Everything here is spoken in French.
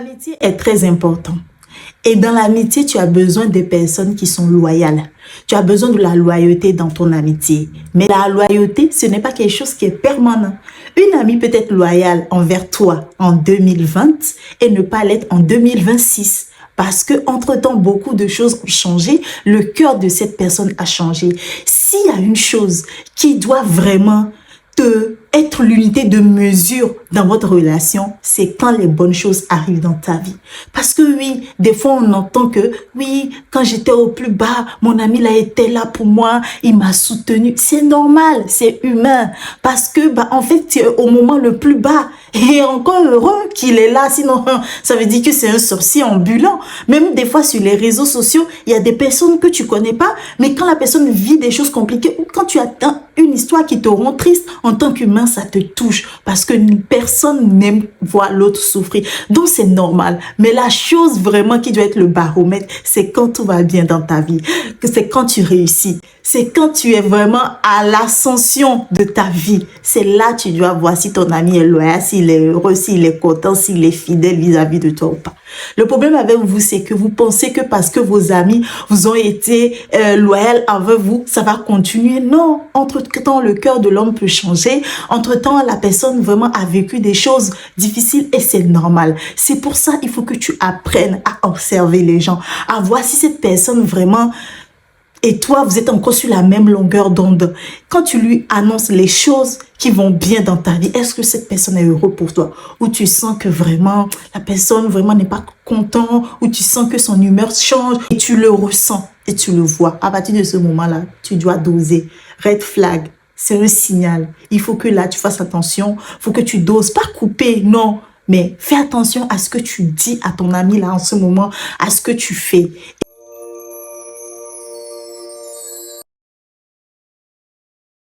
L'amitié est très important. Et dans l'amitié, tu as besoin des personnes qui sont loyales. Tu as besoin de la loyauté dans ton amitié. Mais la loyauté, ce n'est pas quelque chose qui est permanent. Une amie peut être loyale envers toi en 2020 et ne pas l'être en 2026. Parce que entre-temps, beaucoup de choses ont changé. Le cœur de cette personne a changé. S'il y a une chose qui doit vraiment être l'unité de mesure dans votre relation, c'est quand les bonnes choses arrivent dans ta vie. Parce que oui, des fois on entend que oui, quand j'étais au plus bas, mon ami là était là pour moi, il m'a soutenu. C'est normal, c'est humain. Parce que en fait, tu es au moment le plus bas. Et encore heureux qu'il est là, sinon ça veut dire que c'est un sorcier ambulant. Même des fois sur les réseaux sociaux, il y a des personnes que tu connais pas, mais quand la personne vit des choses compliquées ou quand tu attends une histoire qui te rend triste, en tant qu'humain, ça te touche parce que personne n'aime voir l'autre souffrir. Donc c'est normal. Mais la chose vraiment qui doit être le baromètre, c'est quand tout va bien dans ta vie, c'est quand tu réussis, c'est quand tu es vraiment à l'ascension de ta vie. C'est là que tu dois voir si ton ami est loyal, s'il est heureux, s'il est content, s'il est fidèle vis-à-vis de toi ou pas. Le problème avec vous, c'est que vous pensez que parce que vos amis vous ont été loyaux envers vous, ça va continuer. Non, entre-temps, le cœur de l'homme peut changer. Entre-temps, la personne vraiment a vécu des choses difficiles et c'est normal. C'est pour ça il faut que tu apprennes à observer les gens, à voir si cette personne vraiment... Et toi, vous êtes encore sur la même longueur d'onde. Quand tu lui annonces les choses qui vont bien dans ta vie, est-ce que cette personne est heureuse pour toi? Ou tu sens que vraiment, la personne vraiment n'est pas contente, ou tu sens que son humeur change, et tu le ressens, et tu le vois. À partir de ce moment-là, tu dois doser. Red flag, c'est un signal. Il faut que là, tu fasses attention. Il faut que tu doses. Pas couper, non. Mais fais attention à ce que tu dis à ton ami là en ce moment, à ce que tu fais.